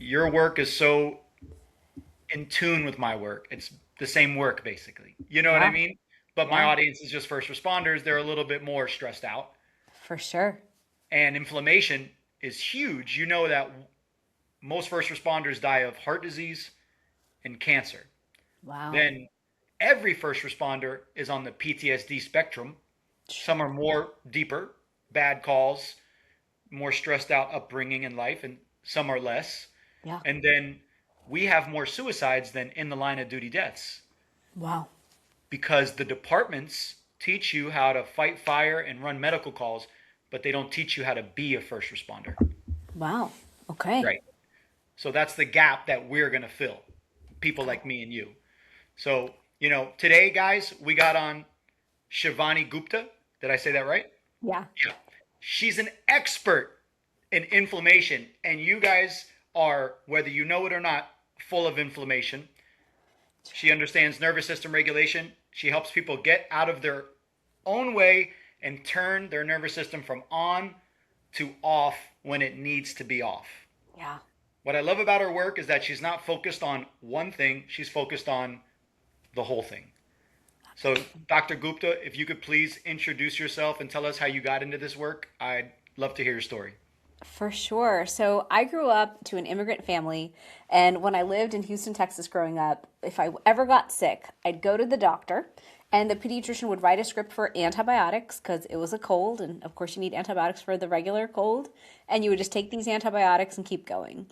your work is so in tune with my work. It's the same work basically. You know what I Yeah, mean? But my yeah, audience is just first responders. They're a little bit more stressed out. for sure. And inflammation is huge. You know that most first responders die of heart disease and cancer. Wow. Then every first responder is on the PTSD spectrum. Some are more deeper, bad calls, more stressed out upbringing in life, and some are less. Yeah. And then we have more suicides than in the line of duty deaths Wow. because the departments teach you how to fight fire and run medical calls, but they don't teach you how to be a first responder. Wow. Okay. Right. So that's the gap that we're going to fill, people Okay. like me and you. So, today, guys, we got on Shavani Gupta. Did I say that right? Yeah. Yeah. She's an expert in inflammation, and you guys are, whether you know it or not, full of inflammation. She understands nervous system regulation. She helps people get out of their own way and turn their nervous system from on to off when it needs to be off. Yeah. What I love about her work is that she's not focused on one thing, she's focused on the whole thing. So, Absolutely. Dr. Gupta, if you could please introduce yourself and tell us how you got into this work, I'd love to hear your story. For sure. So I grew up to an immigrant family, and when I lived in Houston, Texas growing up, if I ever got sick, I'd go to the doctor, and the pediatrician would write a script for antibiotics because it was a cold, and of course, you need antibiotics for the regular cold, and you would just take these antibiotics and keep going.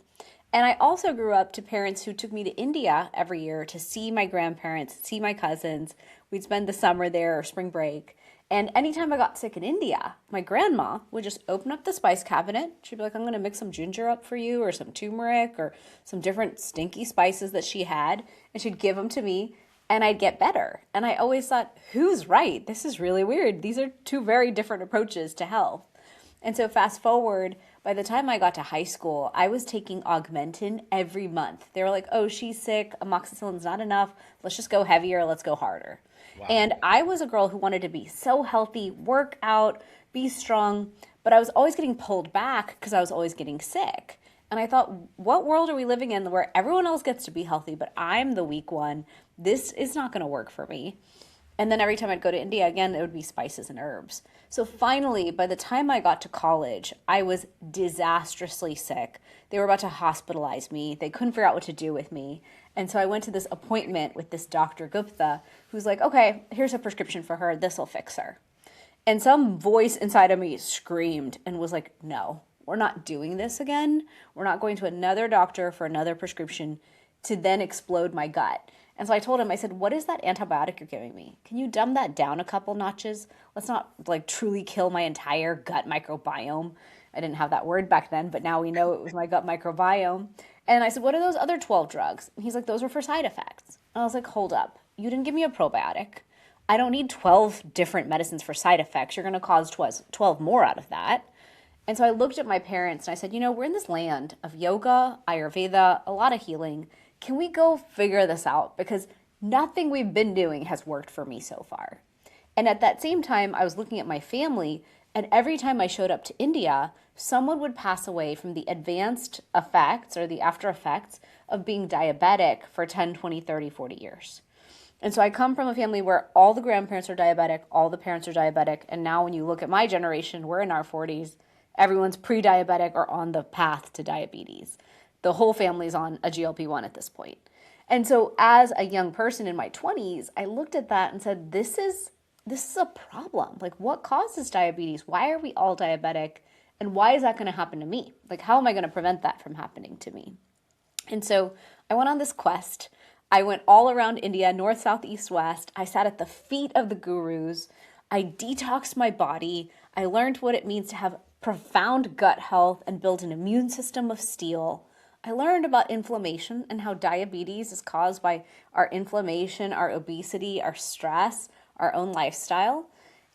And I also grew up to parents who took me to India every year to see my grandparents, see my cousins. We'd spend the summer there or spring break. And anytime I got sick in India, my grandma would just open up the spice cabinet. She'd be like, I'm going to mix some ginger up for you, or some turmeric, or some different stinky spices that she had. And she'd give them to me, and I'd get better. And I always thought, who's right? This is really weird. These are two very different approaches to health. And so, fast forward, by the time I got to high school, I was taking Augmentin every month. They were like, oh, she's sick. Amoxicillin's not enough. Let's just go heavier. Let's go harder. Wow. And I was a girl who wanted to be so healthy, work out, be strong, but I was always getting pulled back because I was always getting sick. And I thought, what world are we living in where everyone else gets to be healthy, but I'm the weak one? This is not going to work for me. And then every time I'd go to India again, it would be spices and herbs. So finally, by the time I got to college, I was disastrously sick. They were about to hospitalize me. They couldn't figure out what to do with me. And so I went to this appointment with this Dr. Gupta, who's like, okay, here's a prescription for her. This will fix her. And some voice inside of me screamed and was like, no, we're not doing this again. We're not going to another doctor for another prescription to then explode my gut. And so I told him, I said, what is that antibiotic you're giving me? Can you dumb that down a couple notches? Let's not like truly kill my entire gut microbiome. I didn't have that word back then, but now we know it was my gut microbiome. And I said, what are those other 12 drugs? And he's like, those were for side effects. And I was like, hold up. You didn't give me a probiotic. I don't need 12 different medicines for side effects. You're going to cause 12 more out of that. And so I looked at my parents and I said, we're in this land of yoga, Ayurveda, a lot of healing. Can we go figure this out? Because nothing we've been doing has worked for me so far. And at that same time, I was looking at my family, and every time I showed up to India, someone would pass away from the advanced effects or the after effects of being diabetic for 10, 20, 30, 40 years. And so I come from a family where all the grandparents are diabetic, all the parents are diabetic, and now when you look at my generation, we're in our 40s, everyone's pre-diabetic or on the path to diabetes. The whole family's on a GLP-1 at this point. And so as a young person in my 20s, I looked at that and said, this is a problem. Like, what causes diabetes? Why are we all diabetic? And why is that going to happen to me? Like, how am I going to prevent that from happening to me? And so I went on this quest. I went all around India, north, south, east, west. I sat at the feet of the gurus. I detoxed my body. I learned what it means to have profound gut health and build an immune system of steel. I learned about inflammation and how diabetes is caused by our inflammation, our obesity, our stress, our own lifestyle.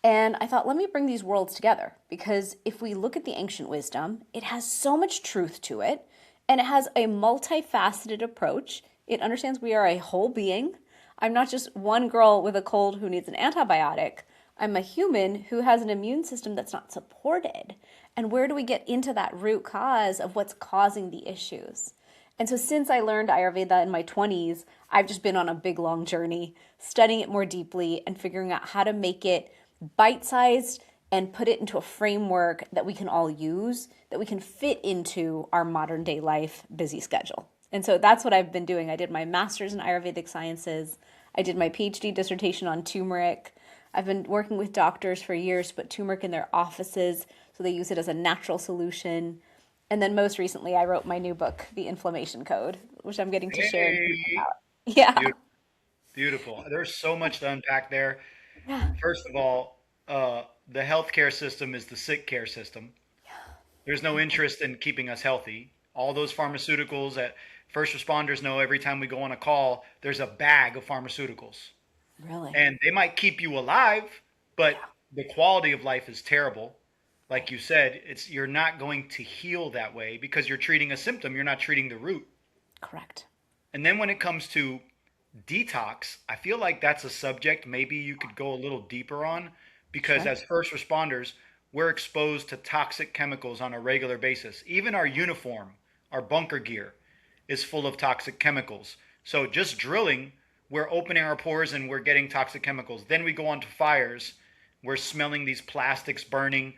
And I thought, let me bring these worlds together because if we look at the ancient wisdom, it has so much truth to it and it has a multifaceted approach. It understands we are a whole being. I'm not just one girl with a cold who needs an antibiotic. I'm a human who has an immune system that's not supported. And where do we get into that root cause of what's causing the issues? And so since I learned Ayurveda in my 20s, I've just been on a big long journey studying it more deeply and figuring out how to make it bite-sized and put it into a framework that we can all use, that we can fit into our modern day life busy schedule. And so that's what I've been doing. I did my master's in Ayurvedic sciences. I did my PhD dissertation on turmeric. I've been working with doctors for years to put turmeric in their offices so they use it as a natural solution. And then most recently, I wrote my new book, The Inflammation Code, which I'm getting to share and teach Hey, about. Yeah. beautiful, beautiful. There's so much to unpack there. Yeah. First of all, the healthcare system is the sick care system. There's no interest in keeping us healthy. All those pharmaceuticals that first responders know every time we go on a call, there's a bag of pharmaceuticals. Really? And they might keep you alive, but Yeah. the quality of life is terrible. Like you said, it's you're not going to heal that way because you're treating a symptom, you're not treating the root. Correct. And then when it comes to detox, I feel like that's a subject maybe you could go a little deeper on because Sure. as first responders, we're exposed to toxic chemicals on a regular basis. Even our uniform, our bunker gear is full of toxic chemicals. So just drilling, we're opening our pores and we're getting toxic chemicals. Then we go on to fires, we're smelling these plastics burning.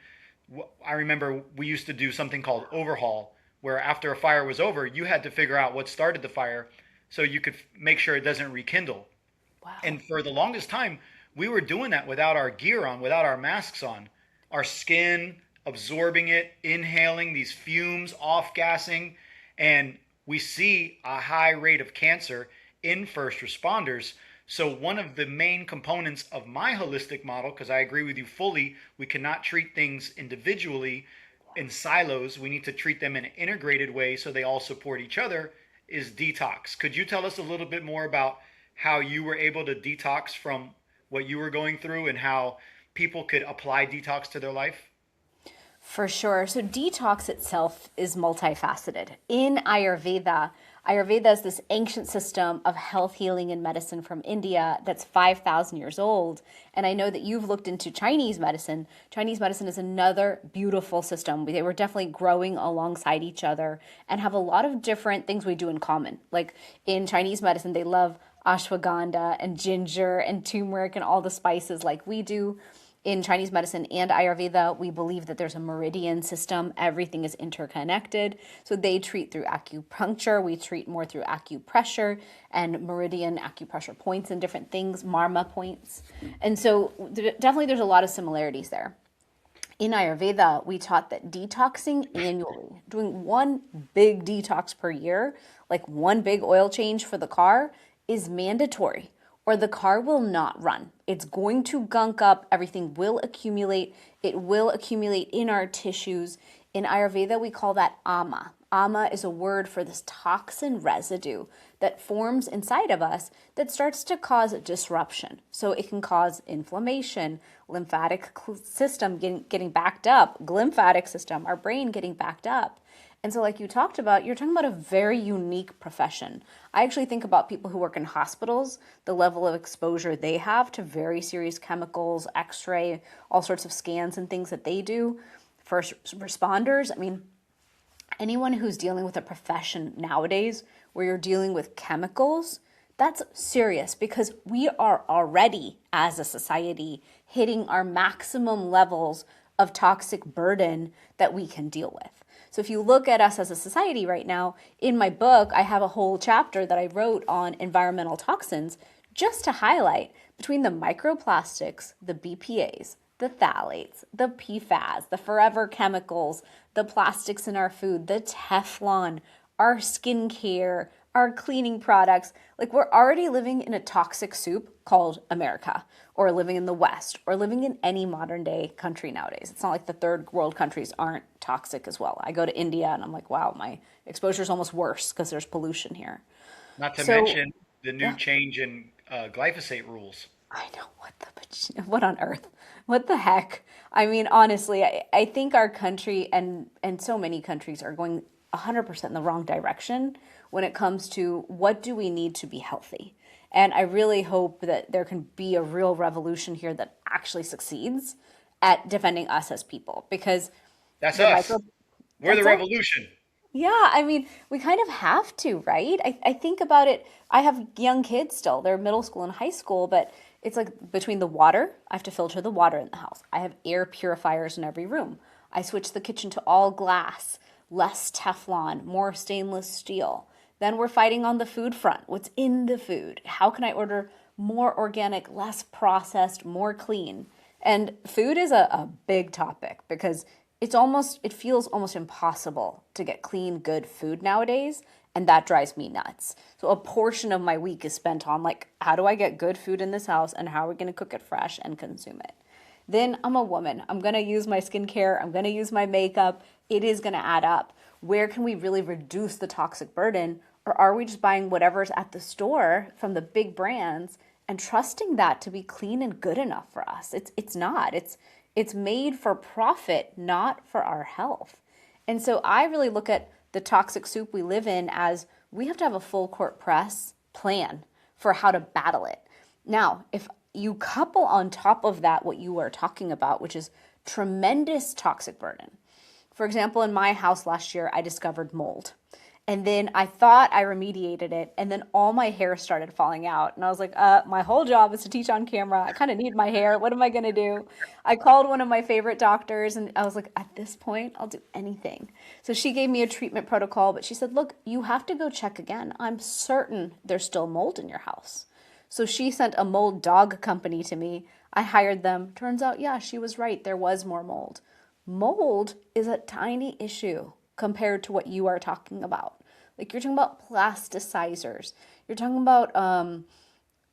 I remember we used to do something called overhaul, where after a fire was over, you had to figure out what started the fire so you could make sure it doesn't rekindle. Wow. And for the longest time, we were doing that without our gear on, without our masks on. Our skin absorbing it, inhaling these fumes, off gassing, and we see a high rate of cancer in first responders. So, one of the main components of my holistic model, because I agree with you fully, we cannot treat things individually in silos. We need to treat them in an integrated way so they all support each other, is detox. Could you tell us a little bit more about how you were able to detox from what you were going through and how people could apply detox to their life? For sure. So detox itself is multifaceted. In Ayurveda, Ayurveda is this ancient system of health, healing, and medicine from India that's 5,000 years old. And I know that you've looked into Chinese medicine. Chinese medicine is another beautiful system. They were definitely growing alongside each other and have a lot of different things we do in common. Like in Chinese medicine, they love ashwagandha and ginger and turmeric and all the spices like we do. In Chinese medicine and Ayurveda, we believe that there's a meridian system. Everything is interconnected. So they treat through acupuncture. We treat more through acupressure and meridian acupressure points and different things, marma points. And so definitely there's a lot of similarities there. In Ayurveda, we taught that detoxing annually, doing one big detox per year, like one big oil change for the car, is mandatory or the car will not run. It's going to gunk up, everything will accumulate, it will accumulate in our tissues. In Ayurveda, we call that ama. Ama is a word for this toxin residue that forms inside of us that starts to cause disruption. So it can cause inflammation, lymphatic system getting backed up, glymphatic system, our brain getting backed up. And so, like you talked about, you're talking about a very unique profession. I actually think about people who work in hospitals, the level of exposure they have to very serious chemicals, x ray, all sorts of scans and things that they do. First responders, I mean, anyone who's dealing with a profession nowadays where you're dealing with chemicals, that's serious because we are already, as a society, hitting our maximum levels of toxic burden that we can deal with. So if you look at us as a society right now, in my book, I have a whole chapter that I wrote on environmental toxins just to highlight between the microplastics, the BPAs, the phthalates, the PFAS, the forever chemicals, the plastics in our food, the Teflon, our skincare, our cleaning products. Like we're already living in a toxic soup called America, or living in the West, or living in any modern day country nowadays. It's not like the third world countries aren't toxic as well. I go to India and I'm like, wow, my exposure is almost worse because there's pollution here. Not to So, mention the new yeah. change in glyphosate rules. I know what on earth, what the heck. I mean, honestly, I think our country and so many countries are going 100% in the wrong direction when it comes to what do we need to be healthy. And I really hope that there can be a real revolution here that actually succeeds at defending us as people because That's the us. micro We're the that's us. revolution. Yeah, I mean, we kind of have to, right? I think about it. I have young kids still. They're middle school and high school, but it's like between the water, I have to filter the water in the house. I have air purifiers in every room. I switch the kitchen to all glass, less Teflon, more stainless steel. Then we're fighting on the food front. What's in the food? How can I order more organic, less processed, more clean? And food is a big topic because it feels almost impossible to get clean, good food nowadays. And that drives me nuts. So a portion of my week is spent on like, how do I get good food in this house and how are we going to cook it fresh and consume it? Then I'm a woman. I'm going to use my skincare. I'm going to use my makeup. It is going to add up. Where can we really reduce the toxic burden? Or are we just buying whatever's at the store from the big brands and trusting that to be clean and good enough for us? It's not. It's made for profit, not for our health. And so I really look at the toxic soup we live in as we have to have a full court press plan for how to battle it. Now, if you couple on top of that what you are talking about, which is tremendous toxic burden. For example, in my house last year, I discovered mold. And then I thought I remediated it, and then all my hair started falling out. And I was like, my whole job is to teach on camera. I kind of need my hair. What am I going to do? I called one of my favorite doctors, and I was like, at this point, I'll do anything. So she gave me a treatment protocol, but she said, look, you have to go check again. I'm certain there's still mold in your house. So she sent a mold dog company to me. I hired them. Turns out, yeah, she was right. There was more mold. Mold is a tiny issue compared to what you are talking about. Like you're talking about plasticizers. You're talking about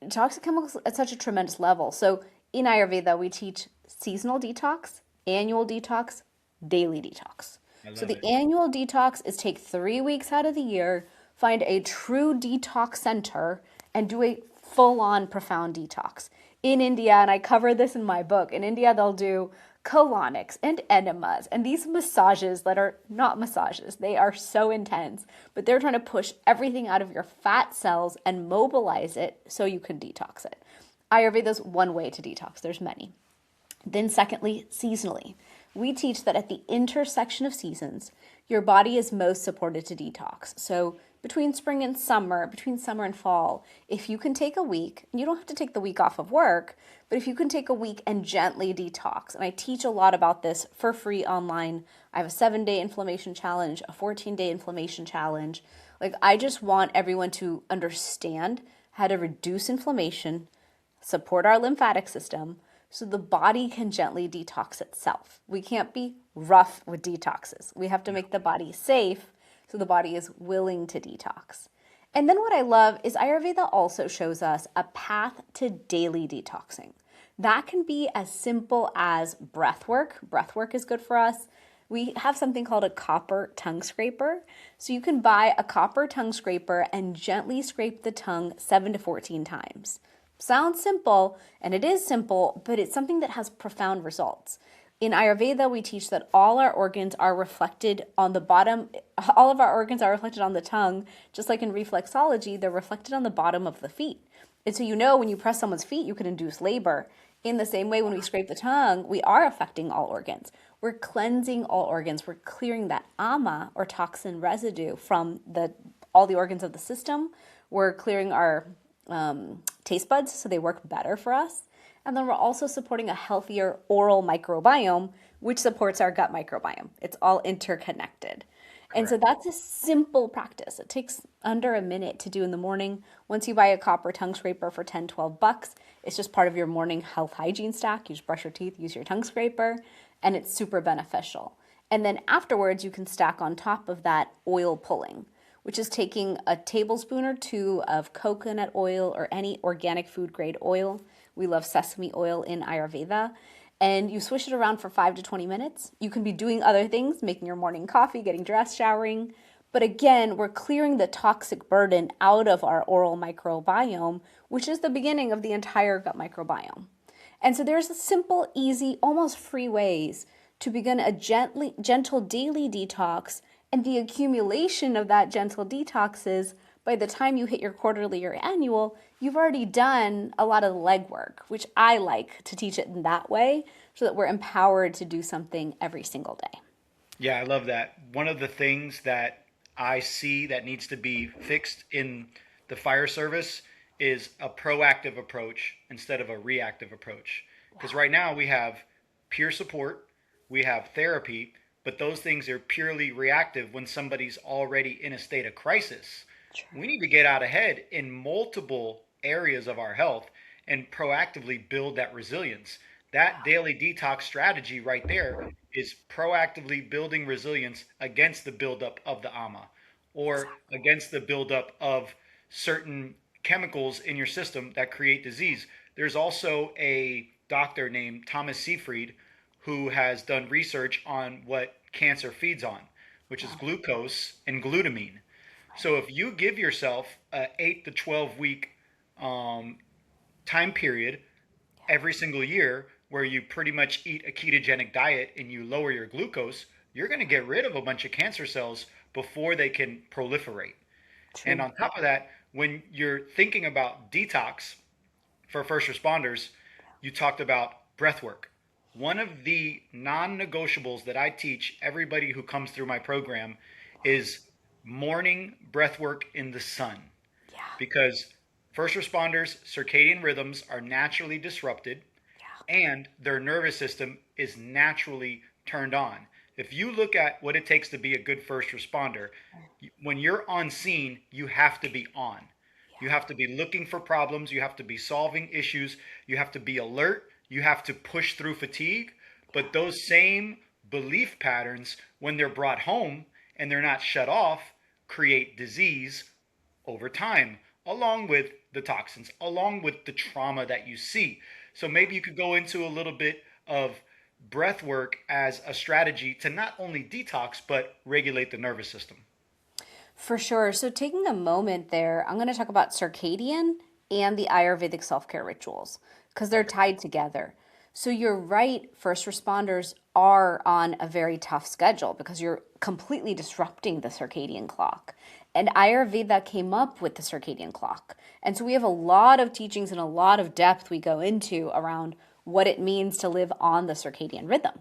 toxic chemicals at such a tremendous level. So in Ayurveda, we teach seasonal detox, annual detox, daily detox. I So love the it. annual detox is take 3 weeks out of the year, find a true detox center, and do a full-on profound detox. In India, and I cover this in my book, in India they'll do colonics and enemas and these massages that are not massages. They are so intense, but they're trying to push everything out of your fat cells and mobilize it so you can detox it. Ayurveda is one way to detox. There's many. Then secondly, seasonally. We teach that at the intersection of seasons, your body is most supported to detox. So between spring and summer, between summer and fall, if you can take a week, you don't have to take the week off of work, but if you can take a week and gently detox, and I teach a lot about this for free online. I have a 7-day inflammation challenge, a 14-day inflammation challenge. Like I just want everyone to understand how to reduce inflammation, support our lymphatic system, so the body can gently detox itself. We can't be rough with detoxes. We have to make the body safe so the body is willing to detox. And then what I love is Ayurveda also shows us a path to daily detoxing. That can be as simple as breath work. Breath work is good for us. We have something called a copper tongue scraper. So you can buy a copper tongue scraper and gently scrape the tongue 7 to 14 times. Sounds simple, and it is simple, but it's something that has profound results. In Ayurveda, we teach that all our organs are reflected on the bottom. All of our organs are reflected on the tongue, just like in reflexology, they're reflected on the bottom of the feet. And so you know when you press someone's feet, you can induce labor. In the same way, when we scrape the tongue, we are affecting all organs. We're cleansing all organs. We're clearing that ama or toxin residue from all the organs of the system. We're clearing our taste buds so they work better for us. And then we're also supporting a healthier oral microbiome, which supports our gut microbiome. It's all interconnected. And so Correct. that's a simple practice. It takes under a minute to do in the morning. Once you buy a copper tongue scraper for 10, $12, it's just part of your morning health hygiene stack. You just brush your teeth, use your tongue scraper, and it's super beneficial. And then afterwards, you can stack on top of that oil pulling, which is taking a tablespoon or two of coconut oil or any organic food grade oil. We love sesame oil in Ayurveda. And you swish it around for 5 to 20 minutes. You can be doing other things, making your morning coffee, getting dressed, showering. But again, we're clearing the toxic burden out of our oral microbiome, which is the beginning of the entire gut microbiome. And so there's a simple, easy, almost free ways to begin a gentle daily detox. And the accumulation of that gentle detox is by the time you hit your quarterly or annual, you've already done a lot of the legwork, which I like to teach it in that way so that we're empowered to do something every single day. Yeah, I love that. One of the things that I see that needs to be fixed in the fire service is a proactive approach instead of a reactive approach. Because right now we have peer support, we have therapy, but those things are purely reactive when somebody's already in a state of crisis. True. We need to get out ahead in multiple areas of our health and proactively build that resilience. That daily detox strategy right there is proactively building resilience against the buildup of the AMA or against the buildup of certain chemicals in your system that create disease. There's also a doctor named Thomas Seyfried who has done research on what cancer feeds on, which is glucose and glutamine. So if you give yourself a 8 to 12 week um, time period every single year where you pretty much eat a ketogenic diet and you lower your glucose, you're going to get rid of a bunch of cancer cells before they can proliferate. And True. on top of that, when you're thinking about detox for first responders, you talked about breath work. One of the non negotiables that I teach everybody who comes through my program is morning breath work in the sun Yeah. because first responders' circadian rhythms are naturally disrupted and their nervous system is naturally turned on. If you look at what it takes to be a good first responder, when you're on scene, you have to be on. You have to be looking for problems, you have to be solving issues, you have to be alert, you have to push through fatigue. But those same belief patterns, when they're brought home and they're not shut off, create disease over time, along with the toxins, along with the trauma that you see. So maybe you could go into a little bit of breath work as a strategy to not only detox, but regulate the nervous system. For sure. So, taking a moment there, I'm going to talk about circadian and the Ayurvedic self care rituals because they're Perfect. tied together. So, you're right, first responders are on a very tough schedule because you're completely disrupting the circadian clock. And Ayurveda came up with the circadian clock. And so, we have a lot of teachings and a lot of depth we go into around what it means to live on the circadian rhythm.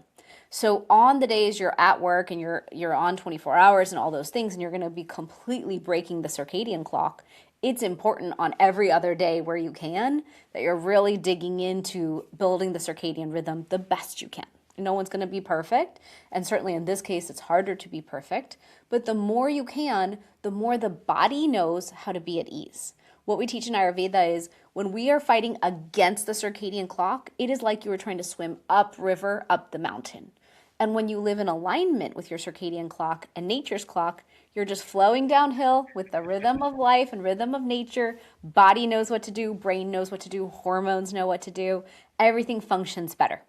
So on the days you're at work and you're on 24 hours and all those things and you're going to be completely breaking the circadian clock, it's important on every other day where you can that you're really digging into building the circadian rhythm the best you can. No one's going to be perfect, and certainly in this case it's harder to be perfect, but the more you can, the more the body knows how to be at ease. What we teach in Ayurveda is when we are fighting against the circadian clock, it is like you were trying to swim upriver, up the mountain. And when you live in alignment with your circadian clock and nature's clock, you're just flowing downhill with the rhythm of life and rhythm of nature. Body knows what to do, brain knows what to do, hormones know what to do. Everything functions better.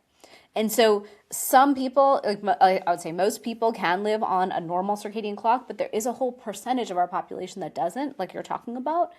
And so some people, like I would say most people can live on a normal circadian clock, but there is a whole percentage of our population that doesn't, like you're talking about.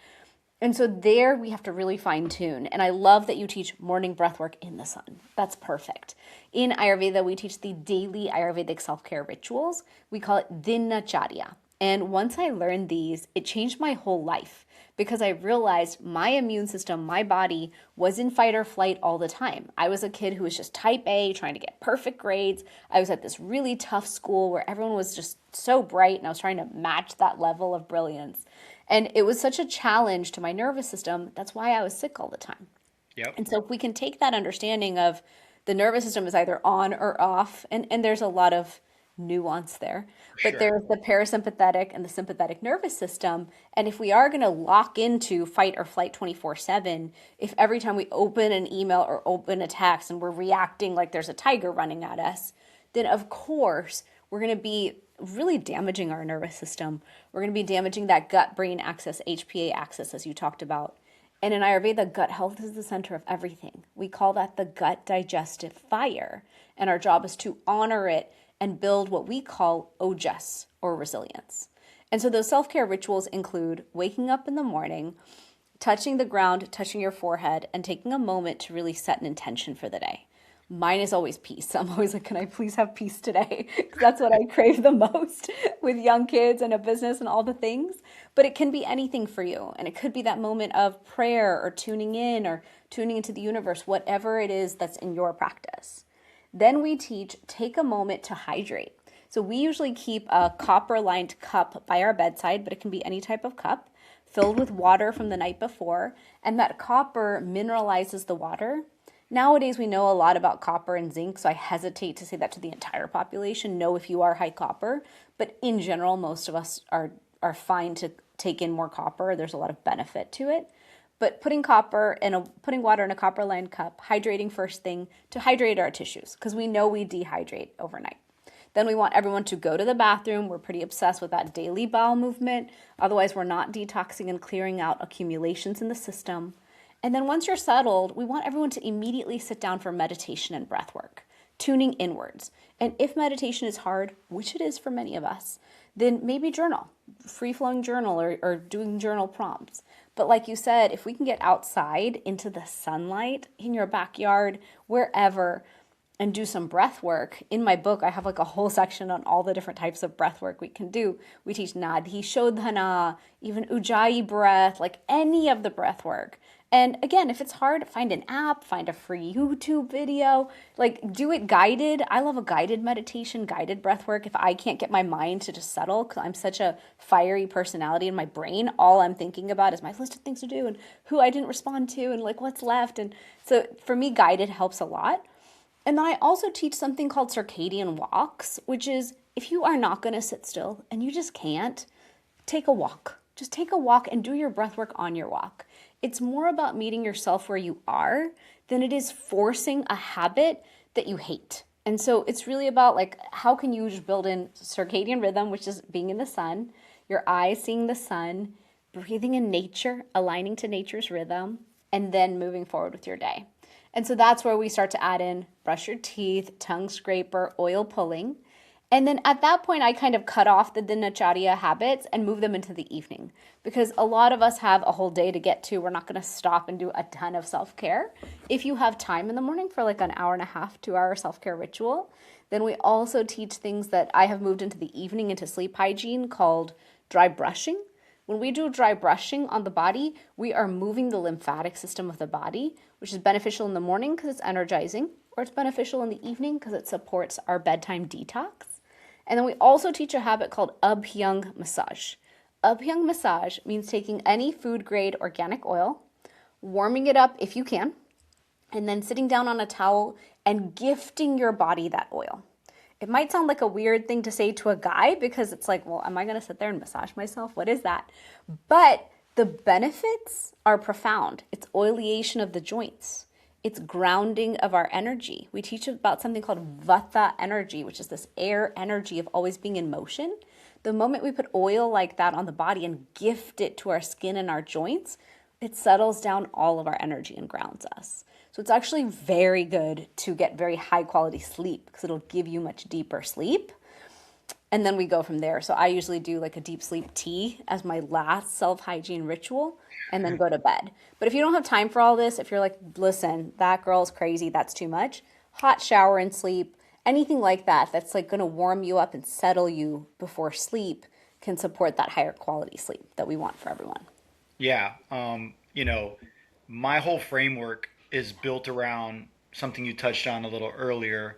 And so there we have to really fine tune. And I love that you teach morning breath work in the sun. That's perfect. In Ayurveda, we teach the daily Ayurvedic self-care rituals. We call it dinacharya. And once I learned these, it changed my whole life because I realized my immune system, my body was in fight or flight all the time. I was a kid who was just type A, trying to get perfect grades. I was at this really tough school where everyone was just so bright and I was trying to match that level of brilliance. And it was such a challenge to my nervous system. That's why I was sick all the time. Yep. And so if we can take that understanding of the nervous system is either on or off, and there's a lot of nuance there, For but sure. there's the parasympathetic and the sympathetic nervous system. And if we are going to lock into fight or flight 24/7, if every time we open an email or open a text and we're reacting like there's a tiger running at us, then of course we're going to be really damaging our nervous system. We're going to be damaging that gut brain axis, HPA axis, as you talked about. And in Ayurveda, gut health is the center of everything. We call that the gut digestive fire. And our job is to honor it and build what we call ojas, or resilience. And so those self-care rituals include waking up in the morning, touching the ground, touching your forehead, and taking a moment to really set an intention for the day. Mine is always peace. I'm always like, can I please have peace today? 'Cause that's what I crave the most with young kids and a business and all the things. But it can be anything for you. And it could be that moment of prayer or tuning in or tuning into the universe, whatever it is that's in your practice. Then we teach take a moment to hydrate. So we usually keep a copper lined cup by our bedside, but it can be any type of cup, filled with water from the night before. And that copper mineralizes the water. Nowadays, we know a lot about copper and zinc, so I hesitate to say that to the entire population. Know if you are high copper, but in general, most of us are fine to take in more copper. There's a lot of benefit to it. But putting water in a copper lined cup, hydrating first thing to hydrate our tissues because we know we dehydrate overnight. Then we want everyone to go to the bathroom. We're pretty obsessed with that daily bowel movement. Otherwise, we're not detoxing and clearing out accumulations in the system. And then once you're settled, we want everyone to immediately sit down for meditation and breath work, tuning inwards. And if meditation is hard, which it is for many of us, then maybe journal, free-flowing journal or doing journal prompts. But like you said, if we can get outside into the sunlight in your backyard, wherever, and do some breath work. In my book, I have like a whole section on all the different types of breath work we can do. We teach Nadhi Shodhana, even Ujjayi breath, like any of the breath work. And again, if it's hard, find an app, find a free YouTube video, like do it guided. I love a guided meditation, guided breath work. If I can't get my mind to just settle, because I'm such a fiery personality in my brain, all I'm thinking about is my list of things to do and who I didn't respond to and like what's left. And so for me, guided helps a lot. And then I also teach something called circadian walks, which is if you are not going to sit still and you just can't, take a walk. Just take a walk and do your breath work on your walk. It's more about meeting yourself where you are than it is forcing a habit that you hate. And so it's really about like, how can you just build in circadian rhythm, which is being in the sun, your eyes seeing the sun, breathing in nature, aligning to nature's rhythm, and then moving forward with your day. And so that's where we start to add in brush your teeth, tongue scraper, oil pulling. And then at that point, I kind of cut off the dinacharya habits and move them into the evening because a lot of us have a whole day to get to. We're not going to stop and do a ton of self-care. If you have time in the morning for like an hour and a half, 2 hour self-care ritual, then we also teach things that I have moved into the evening into sleep hygiene called dry brushing. When we do dry brushing on the body, we are moving the lymphatic system of the body, which is beneficial in the morning because it's energizing, or it's beneficial in the evening because it supports our bedtime detox. And then we also teach a habit called Abhyang massage. Abhyang massage means taking any food grade organic oil, warming it up if you can, and then sitting down on a towel and gifting your body that oil. It might sound like a weird thing to say to a guy because it's like, well, am I going to sit there and massage myself? What is that? But the benefits are profound. It's oiliation of the joints. It's grounding of our energy. We teach about something called vata energy, which is this air energy of always being in motion. The moment we put oil like that on the body and gift it to our skin and our joints, it settles down all of our energy and grounds us. So it's actually very good to get very high quality sleep because it'll give you much deeper sleep. And then we go from there. So I usually do like a deep sleep tea as my last self-hygiene ritual and then go to bed. But if you don't have time for all this, if you're like, listen, that girl's crazy, that's too much, hot shower and sleep, anything like that, that's like going to warm you up and settle you before sleep can support that higher quality sleep that we want for everyone. Yeah. My whole framework is built around something you touched on a little earlier,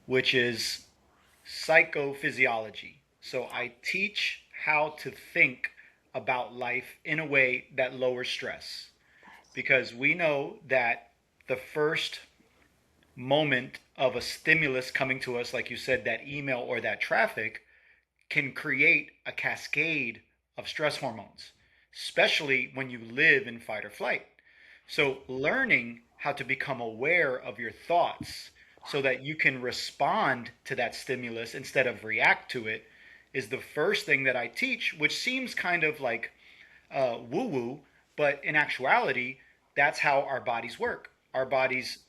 which is psychophysiology. So I teach how to think about life in a way that lowers stress because we know that the first moment of a stimulus coming to us, like you said, that email or that traffic, can create a cascade of stress hormones, especially when you live in fight or flight. So, learning how to become aware of your thoughts so that you can respond to that stimulus instead of react to it is the first thing that I teach, which seems kind of like woo woo, but in actuality, that's how our bodies work. Our bodies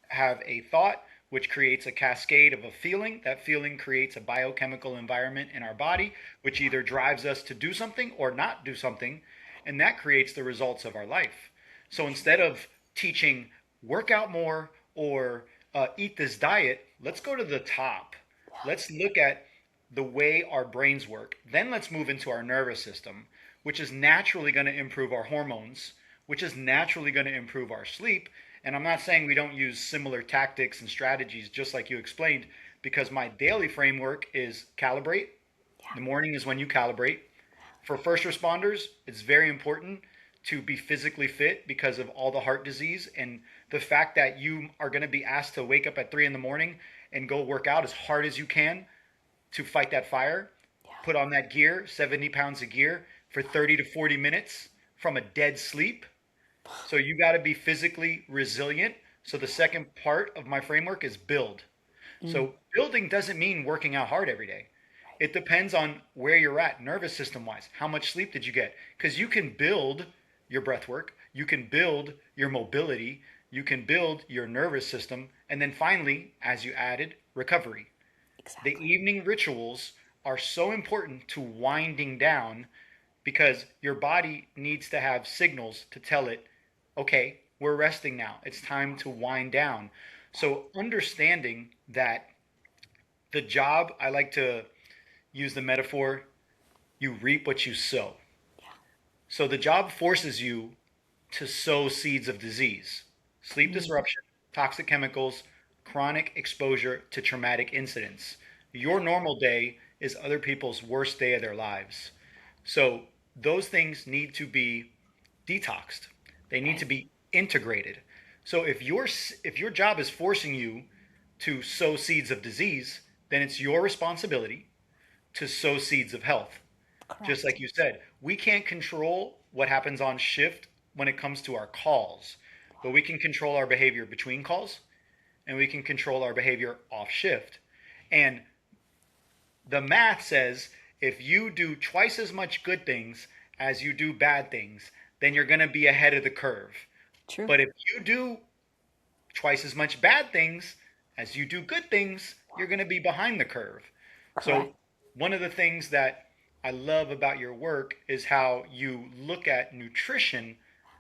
have a thought, which creates a cascade of a feeling. That feeling creates a biochemical environment in our body, which either drives us to do something or not do something. And that creates the results of our life. So instead of teaching work out more or eat this diet, let's go to the top. Let's look at the way our brains work. Then let's move into our nervous system, which is naturally going to improve our hormones, which is naturally going to improve our sleep. And I'm not saying we don't use similar tactics and strategies, just like you explained, because my daily framework is calibrate. The morning is when you calibrate. For first responders, it's very important to be physically fit because of all the heart disease and the fact that you are going to be asked to wake up at 3 in the morning and go work out as hard as you can to fight that fire. Put on that gear, 70 pounds of gear for 30 to 40 minutes from a dead sleep. So you got to be physically resilient. So the second part of my framework is build. So building doesn't mean working out hard every day. It depends on where you're at, nervous system wise. How much sleep did you get? Because you can build your breath work, you can build your mobility, you can build your nervous system, and then finally, as you added, recovery. Exactly. The evening rituals are so important to winding down because your body needs to have signals to tell it, okay, we're resting now. It's time to wind down. So understanding that the job, I like to use the metaphor, you reap what you sow. So the job forces you to sow seeds of disease, sleep disruption, toxic chemicals, chronic exposure to traumatic incidents. Your normal day is other people's worst day of their lives. So those things need to be detoxed. They need to be integrated. So if your job is forcing you to sow seeds of disease, then it's your responsibility to sow seeds of health. Just Correct. like you said, we can't control what happens on shift when it comes to our calls, but we can control our behavior between calls and we can control our behavior off shift. And the math says if you do twice as much good things as you do bad things, then you're going to be ahead of the curve. True. But if you do twice as much bad things as you do good things, you're going to be behind the curve. So, Correct. one of the things that I love about your work is how you look at nutrition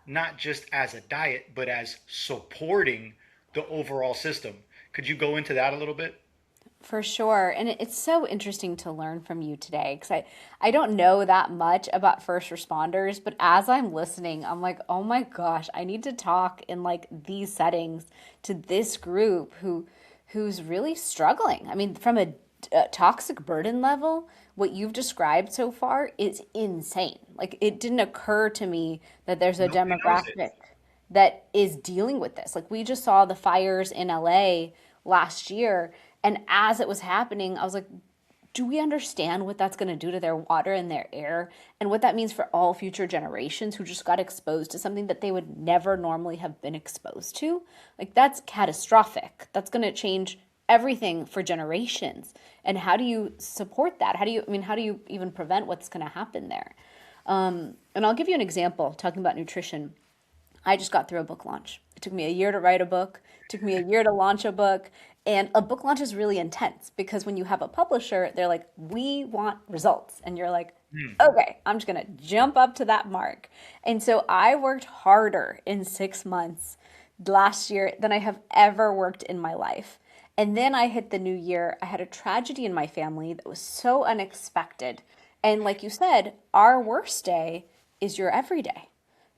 not just as a diet, but as supporting the overall system. Could you go into that a little bit? For sure. And it's so interesting to learn from you today because I don't know that much about first responders, but as I'm listening, I'm like, oh my gosh, I need to talk in like these settings to this group who's really struggling. I mean, from a toxic burden level, what you've described so far is insane. Like it didn't occur to me that there's a Nobody knows it. demographic that is dealing with this. Like we just saw the fires in LA last year, and as it was happening, I was like, do we understand what that's going to do to their water and their air and what that means for all future generations who just got exposed to something that they would never normally have been exposed to? Like that's catastrophic. That's going to change everything for generations. And how do you support that? How do you even prevent what's going to happen there? And I'll give you an example talking about nutrition. I just got through a book launch. It took me a year to write a book. It took me a year to launch a book. And a book launch is really intense because when you have a publisher, they're like, we want results. And you're like, okay, I'm just going to jump up to that mark. And so I worked harder in 6 months last year than I have ever worked in my life. And then I hit the new year. I had a tragedy in my family that was so unexpected. And like you said, our worst day is your everyday.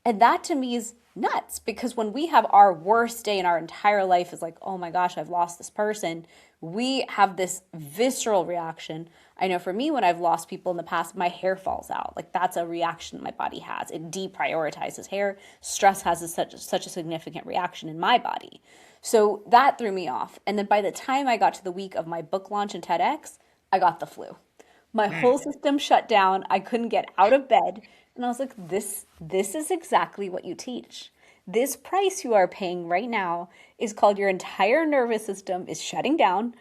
And that to me is nuts because when we have our worst day in our entire life is like, oh my gosh, I've lost this person, we have this visceral reaction. I know for me, when I've lost people in the past, my hair falls out. Like that's a reaction my body has. It deprioritizes hair. Stress has such a significant reaction in my body. So that threw me off. And then by the time I got to the week of my book launch and TEDx, I got the flu. My whole system shut down. I couldn't get out of bed. And I was like, this is exactly what you teach. This price you are paying right now is called your entire nervous system is shutting down,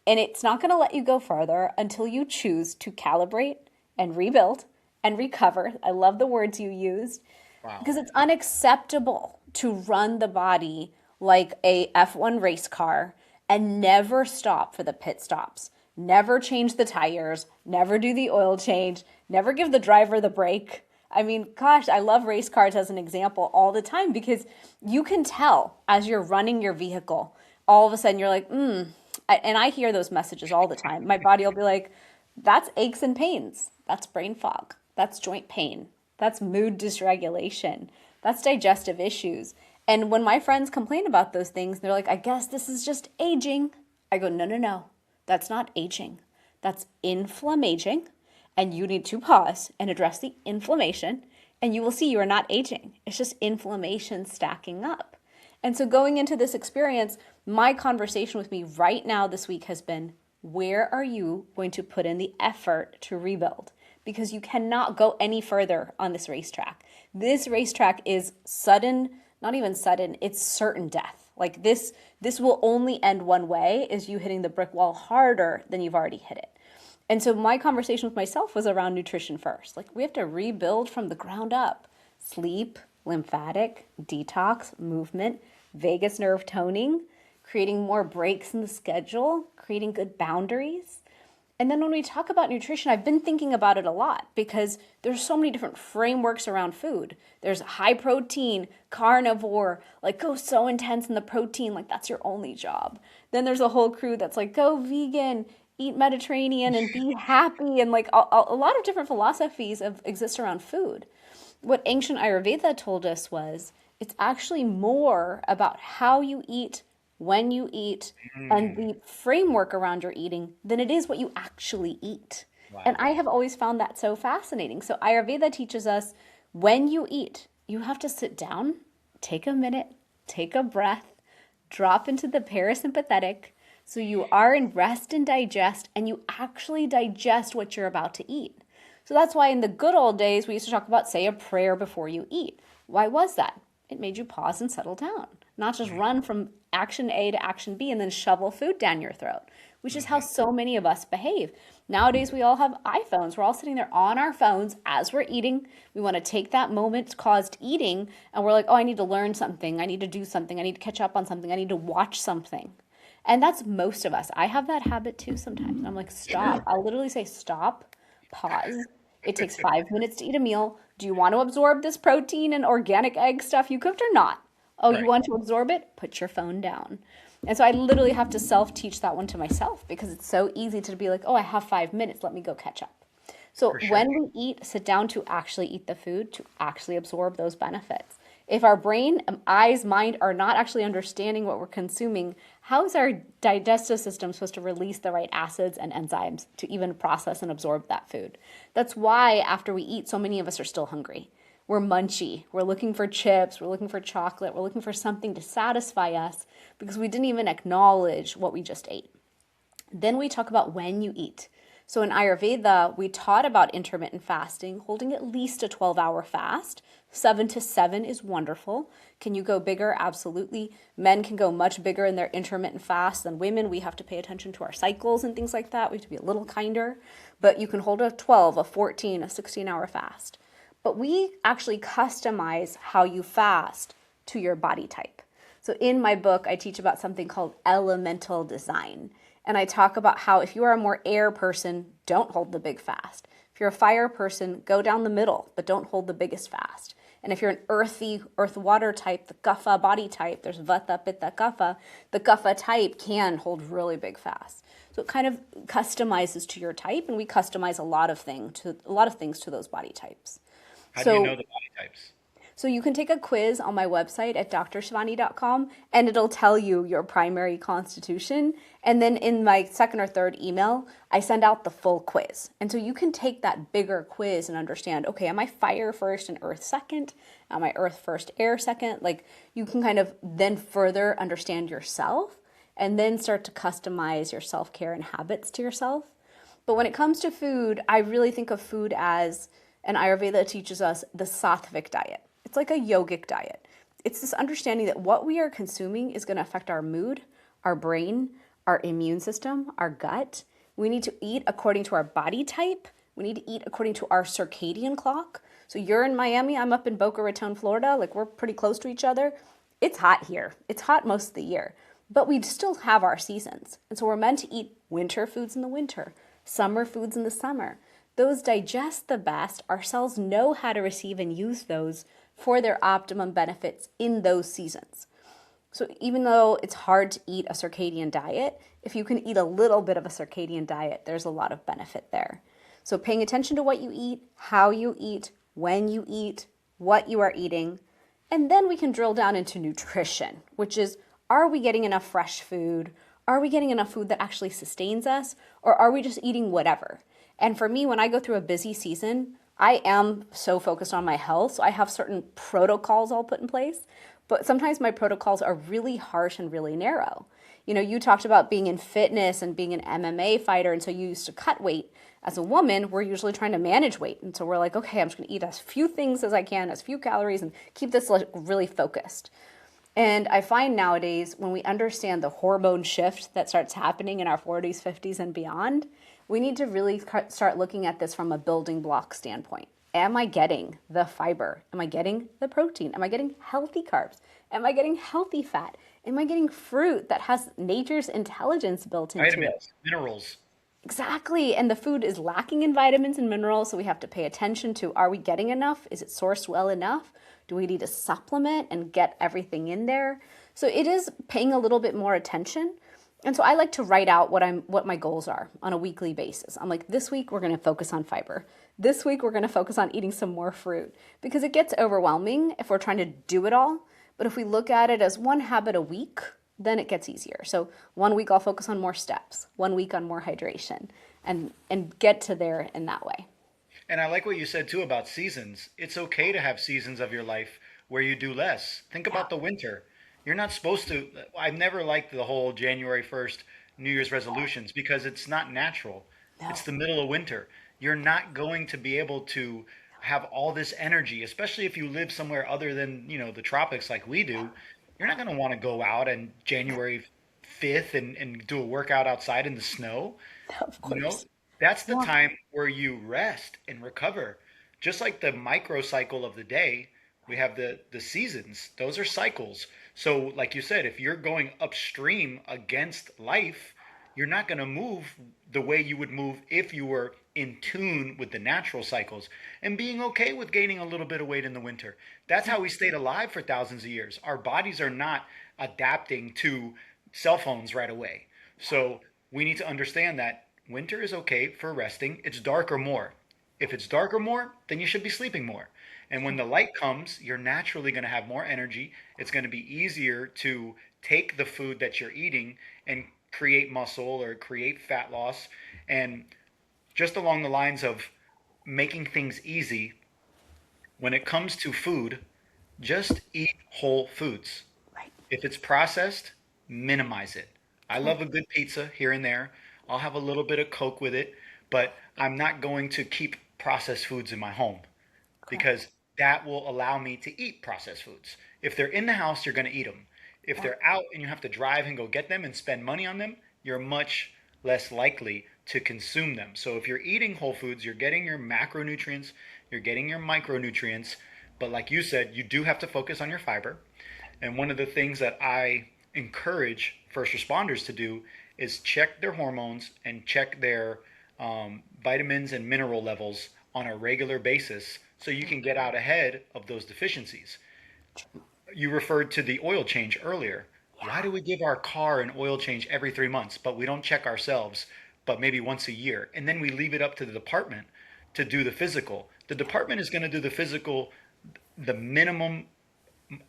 and it's not going to let you go further until you choose to calibrate and rebuild and recover. I love the words you used Wow. because it's unacceptable to run the body like a F1 race car and never stop for the pit stops. Never change the tires, never do the oil change, never give the driver the brake. I mean, gosh, I love race cars as an example all the time because you can tell as you're running your vehicle, all of a sudden you're like, and I hear those messages all the time. My body will be like, that's aches and pains. That's brain fog. That's joint pain. That's mood dysregulation. That's digestive issues. And when my friends complain about those things, they're like, I guess this is just aging. I go, no, no, no. That's not aging. That's inflammaging. And you need to pause and address the inflammation. And you will see you are not aging. It's just inflammation stacking up. And so going into this experience, my conversation with me right now this week has been, where are you going to put in the effort to rebuild? Because you cannot go any further on this racetrack. This racetrack is sudden, not even sudden, it's certain death. Like this will only end one way, is you hitting the brick wall harder than you've already hit it. And so my conversation with myself was around nutrition first. Like we have to rebuild from the ground up. Sleep, lymphatic, detox, movement, vagus nerve toning, creating more breaks in the schedule, creating good boundaries. And then when we talk about nutrition, I've been thinking about it a lot because there's so many different frameworks around food. There's high protein, carnivore, like go so intense in the protein, like that's your only job. Then there's a whole crew that's like go vegan, eat Mediterranean and be happy, and like a lot of different philosophies exist around food. What ancient Ayurveda told us was it's actually more about how you eat, when you eat, and the framework around your eating than it is what you actually eat. Wow. And I have always found that so fascinating. So Ayurveda teaches us when you eat, you have to sit down, take a minute, take a breath, drop into the parasympathetic, so you are in rest and digest, and you actually digest what you're about to eat. So that's why in the good old days, we used to talk about, say, a prayer before you eat. Why was that? It made you pause and settle down, not just run from action A to action B and then shovel food down your throat, which is how so many of us behave. Nowadays, we all have iPhones. We're all sitting there on our phones as we're eating. We want to take that moment caused eating, and we're like, oh, I need to learn something. I need to do something. I need to catch up on something. I need to watch something. And that's most of us. I have that habit too sometimes. I'm like, stop. I'll literally say, stop, pause. It takes 5 minutes to eat a meal. Do you want to absorb this protein and organic egg stuff you cooked or not? Oh, Right. you want to absorb it? Put your phone down. And so I literally have to self-teach that one to myself because it's so easy to be like, oh, I have 5 minutes. Let me go catch up. So For sure. when we eat, sit down to actually eat the food, to actually absorb those benefits. If our brain, eyes, mind are not actually understanding what we're consuming, how is our digestive system supposed to release the right acids and enzymes to even process and absorb that food? That's why after we eat, so many of us are still hungry. We're munchy. We're looking for chips. We're looking for chocolate. We're looking for something to satisfy us because we didn't even acknowledge what we just ate. Then we talk about when you eat. So in Ayurveda, we taught about intermittent fasting, holding at least a 12-hour fast. 7 to 7 is wonderful. Can you go bigger? Absolutely. Men can go much bigger in their intermittent fast than women. We have to pay attention to our cycles and things like that. We have to be a little kinder. But you can hold a 12, a 14, a 16-hour fast. But we actually customize how you fast to your body type. So in my book, I teach about something called elemental design. And I talk about how if you are a more air person, don't hold the big fast. If you're a fire person, go down the middle, but don't hold the biggest fast. And if you're an earthy, earth-water type, the Kapha body type, there's Vata, Pitta, Kapha, the Kapha type can hold really big fasts. So it kind of customizes to your type, and we customize a lot of things to those body types. How do you know the body types? So you can take a quiz on my website at drshavani.com, and it'll tell you your primary constitution. And then in my second or third email, I send out the full quiz. And so you can take that bigger quiz and understand, okay, am I fire first and earth second? Am I earth first, air second? Like you can kind of then further understand yourself and then start to customize your self-care and habits to yourself. But when it comes to food, I really think of food as, and Ayurveda teaches us, the sattvic diet. It's like a yogic diet. It's this understanding that what we are consuming is going to affect our mood, our brain, our immune system, our gut. We need to eat according to our body type. We need to eat according to our circadian clock. So you're in Miami, I'm up in Boca Raton, Florida. Like we're pretty close to each other. It's hot here. It's hot most of the year. But we still have our seasons. And so we're meant to eat winter foods in the winter, summer foods in the summer. Those digest the best. Our cells know how to receive and use those for their optimum benefits in those seasons. So even though it's hard to eat a circadian diet, if you can eat a little bit of a circadian diet, there's a lot of benefit there. So paying attention to what you eat, how you eat, when you eat, what you are eating, and then we can drill down into nutrition, which is, are we getting enough fresh food? are we getting enough food that actually sustains us, or are we just eating whatever? And for me, when I go through a busy season, I am so focused on my health. So I have certain protocols I'll put in place. But sometimes my protocols are really harsh and really narrow. You know, you talked about being in fitness and being an MMA fighter. And so you used to cut weight. As a woman, we're usually trying to manage weight. And so we're like, okay, I'm just going to eat as few things as I can, as few calories, and keep this like really focused. And I find nowadays when we understand the hormone shift that starts happening in our 40s, 50s, and beyond, we need to really start looking at this from a building block standpoint. Am I getting the fiber? Am I getting the protein? Am I getting healthy carbs? Am I getting healthy fat? Am I getting fruit that has nature's intelligence built into it? Vitamins, minerals. Exactly. And the food is lacking in vitamins and minerals, so we have to pay attention to, are we getting enough? Is it sourced well enough? Do we need to supplement and get everything in there? So it is paying a little bit more attention. And so I like to write out what my goals are on a weekly basis. I'm like, this week we're going to focus on fiber. This week we're going to focus on eating some more fruit, because it gets overwhelming if we're trying to do it all. But if we look at it as one habit a week, then it gets easier. So one week I'll focus on more steps, one week on more hydration, and get to there in that way. And I like what you said too about seasons. It's okay to have seasons of your life where you do less. Think Yeah. about the winter. You're not supposed to. I've never liked the whole January 1st New Year's resolutions because it's not natural. It's No. the middle of winter. You're not going to be able to have all this energy, especially if you live somewhere other than, the tropics like we do. You're not going to want to go out on January 5th and do a workout outside in the snow. Of You know, course. that's the Yeah. time where you rest and recover. Just like the microcycle of the day, we have the seasons. Those are cycles. So, like you said, if you're going upstream against life, you're not going to move the way you would move if you were in tune with the natural cycles and being okay with gaining a little bit of weight in the winter. That's how we stayed alive for thousands of years. Our bodies are not adapting to cell phones right away. So we need to understand that winter is okay for resting. It's dark or more. If it's dark or more, then you should be sleeping more. And when the light comes, you're naturally going to have more energy. It's going to be easier to take the food that you're eating and create muscle or create fat loss. And just along the lines of making things easy, when it comes to food, just eat whole foods. Right. If it's processed, minimize it. I Okay. love a good pizza here and there. I'll have a little bit of Coke with it, but I'm not going to keep processed foods in my home Correct. because that will allow me to eat processed foods. If they're in the house, you're going to eat them. If Yeah. they're out and you have to drive and go get them and spend money on them, you're much less likely to consume them. So if you're eating whole foods, you're getting your macronutrients, you're getting your micronutrients, but like you said, you do have to focus on your fiber. And one of the things that I encourage first responders to do is check their hormones and check their vitamins and mineral levels on a regular basis so you can get out ahead of those deficiencies. You referred to the oil change earlier. Why Yeah. do we give our car an oil change every 3 months, but we don't check ourselves, but maybe once a year? And then we leave it up to the department to do the physical. The department is going to do the physical, the minimum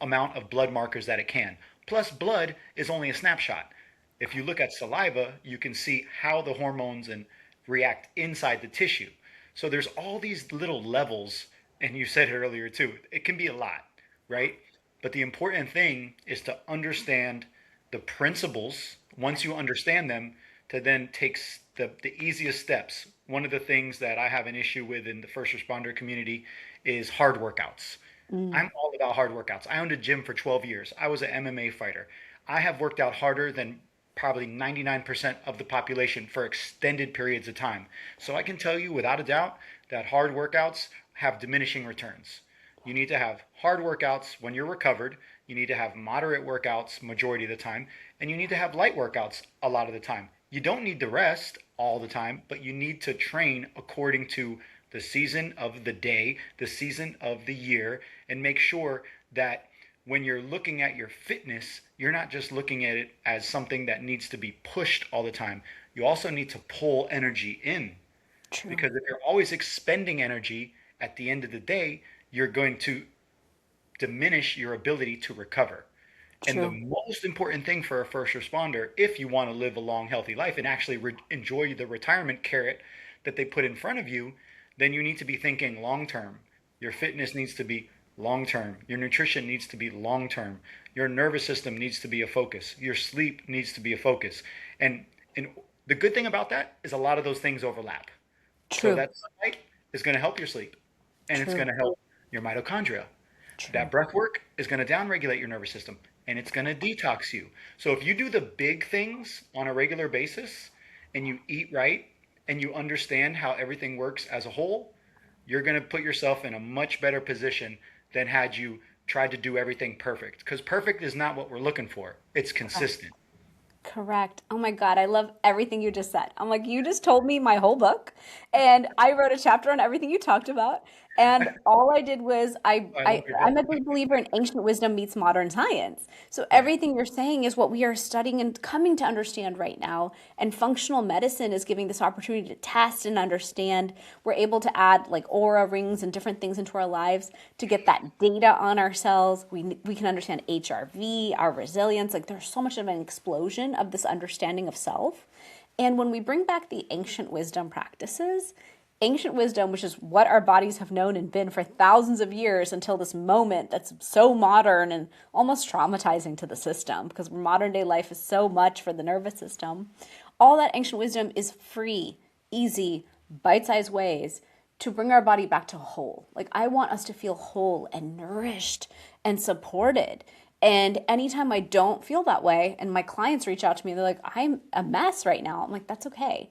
amount of blood markers that it can. Plus, blood is only a snapshot. If you look at saliva, you can see how the hormones and react inside the tissue. So there's all these little levels, and you said it earlier too. It can be a lot, right? But the important thing is to understand the principles. Once you understand them, to then take the easiest steps. One of the things that I have an issue with in the first responder community is hard workouts. Mm. I'm all about hard workouts. I owned a gym for 12 years. I was an MMA fighter. I have worked out harder than probably 99% of the population for extended periods of time. So I can tell you without a doubt that hard workouts have diminishing returns. You need to have hard workouts when you're recovered. You need to have moderate workouts majority of the time, and you need to have light workouts a lot of the time. You don't need to rest all the time, but you need to train according to the season of the day, the season of the year, and make sure that when you're looking at your fitness, you're not just looking at it as something that needs to be pushed all the time. You also need to pull energy in True. because if you're always expending energy at the end of the day, you're going to diminish your ability to recover. And the True. most important thing for a first responder, if you want to live a long, healthy life and actually enjoy the retirement carrot that they put in front of you, then you need to be thinking long term. Your fitness needs to be long term. Your nutrition needs to be long term. Your nervous system needs to be a focus. Your sleep needs to be a focus. And the good thing about that is a lot of those things overlap. So True. that sunlight is going to help your sleep and it's going True. to help your mitochondria. True. That breath work is going to downregulate your nervous system and it's going to detox you. So if you do the big things on a regular basis and you eat right and you understand how everything works as a whole, you're going to put yourself in a much better position than had you tried to do everything perfect. Because perfect is not what we're looking for, it's consistent. Correct. Oh my God, I love everything you just said. I'm like, you just told me my whole book, and I wrote a chapter on everything you talked about. And all I did was I love your I'm book. a big believer in ancient wisdom meets modern science. So Yeah. everything you're saying is what we are studying and coming to understand right now. And functional medicine is giving this opportunity to test and understand. We're able to add like aura rings and different things into our lives to get that data on ourselves. We can understand HRV, our resilience. Like there's so much of an explosion of this understanding of self. And when we bring back the ancient wisdom practices, ancient wisdom, which is what our bodies have known and been for thousands of years until this moment that's so modern and almost traumatizing to the system because modern day life is so much for the nervous system. All that ancient wisdom is free, easy, bite sized ways to bring our body back to whole. Like, I want us to feel whole and nourished and supported. And anytime I don't feel that way, and my clients reach out to me, they're like, I'm a mess right now. I'm like, that's okay.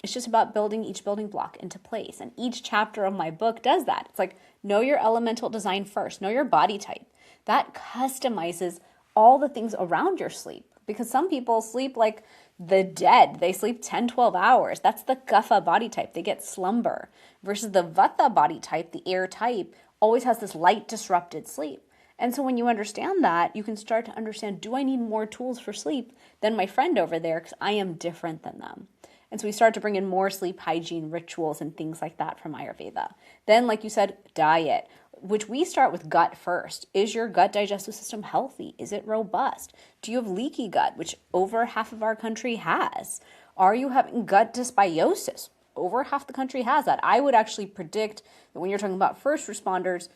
It's just about building each building block into place. And each chapter of my book does that. It's like, know your elemental design first, know your body type. That customizes all the things around your sleep. Because some people sleep like the dead. They sleep 10, 12 hours. That's the Kapha body type. They get slumber. Versus the Vata body type, the air type, always has this light disrupted sleep. And so when you understand that, you can start to understand, do I need more tools for sleep than my friend over there? Because I am different than them. And so we start to bring in more sleep hygiene rituals and things like that from Ayurveda. Then, like you said, diet, which we start with gut first. Is your gut digestive system healthy? Is it robust? Do you have leaky gut, which over half of our country has? Are you having gut dysbiosis? Over half the country has that. I would actually predict that when you're talking about first responders,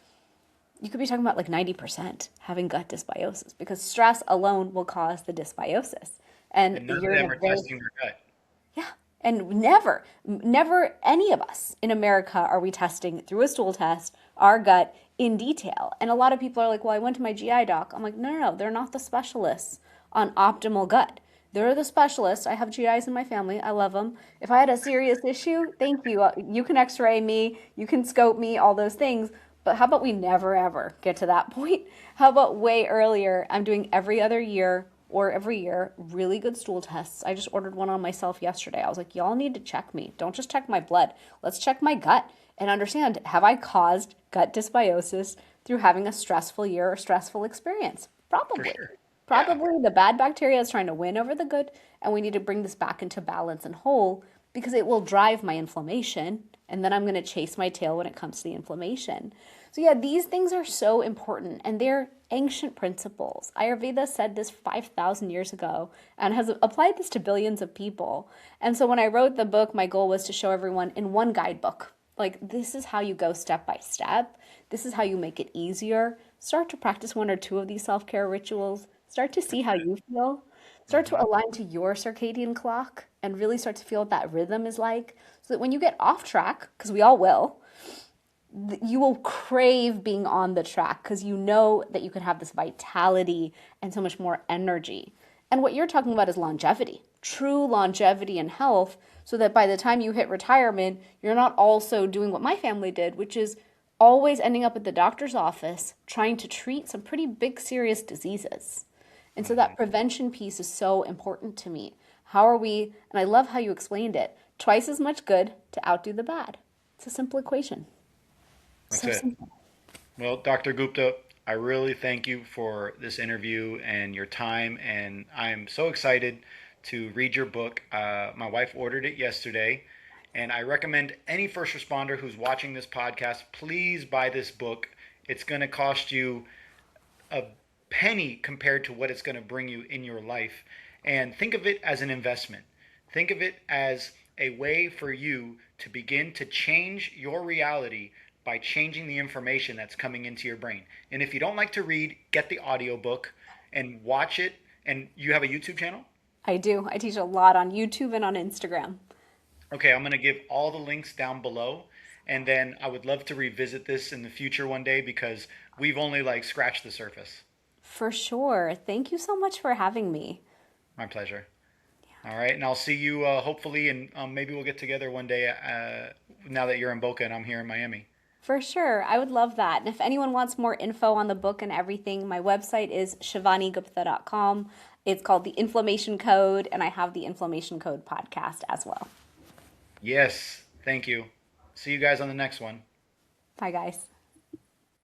you could be talking about like 90% having gut dysbiosis because stress alone will cause the dysbiosis. And And none of you're in a them are very testing their gut. yeah. And never any of us in America are we testing through a stool test our gut in detail. And a lot of people are like, well, I went to my GI doc. I'm like, no, no, no, they're not the specialists on optimal gut. They're the specialists. I have GIs in my family. I love them. If I had a serious issue, thank you. You can x ray me, you can scope me, all those things. But how about we never ever get to that point? How about way earlier? I'm doing every other year or every year really good stool tests. I just ordered one on myself yesterday. I was like, y'all need to check me. Don't just check my blood. Let's check my gut and understand, have I caused gut dysbiosis through having a stressful year or stressful experience? For Probably. sure. Yeah. Probably the bad bacteria is trying to win over the good, and we need to bring this back into balance and whole because it will drive my inflammation, and then I'm going to chase my tail when it comes to the inflammation. So, yeah, these things are so important, and they're ancient principles. Ayurveda said this 5,000 years ago and has applied this to billions of people. And so, when I wrote the book, my goal was to show everyone in one guidebook like, this is how you go step by step. This is how you make it easier. Start to practice one or two of these self care rituals. Start to see how you feel. Start to Hmm. align to your circadian clock and really start to feel what that rhythm is like. So that when you get off track, because we all will, you will crave being on the track because you know that you can have this vitality and so much more energy. And what you're talking about is longevity, true longevity and health, so that by the time you hit retirement, you're not also doing what my family did, which is always ending up at the doctor's office trying to treat some pretty big, serious diseases. And so that Hmm. prevention piece is so important to me. How are we, and I love how you explained it, twice as much good to outdo the bad. It's a simple equation. That's So it. simple. Well, Dr. Gupta, I really thank you for this interview and your time. And I'm so excited to read your book. My wife ordered it yesterday. And I recommend any first responder who's watching this podcast, please buy this book. It's going to cost you a penny compared to what it's going to bring you in your life. And think of it as an investment. Think of it as a way for you to begin to change your reality by changing the information that's coming into your brain. And if you don't like to read, get the audiobook and watch it. And you have a YouTube channel? I do. I teach a lot on YouTube and on Instagram. Okay, I'm going to give all the links down below. And then I would love to revisit this in the future one day because we've only like scratched the surface. For sure. Thank you so much for having me. My pleasure. All right, and I'll see you hopefully, and maybe we'll get together one day now that you're in Boca and I'm here in Miami. For sure. I would love that. And if anyone wants more info on the book and everything, my website is shavanigupta.com. It's called The Inflammation Code, and I have the Inflammation Code podcast as well. Yes, thank you. See you guys on the next one. Bye, guys.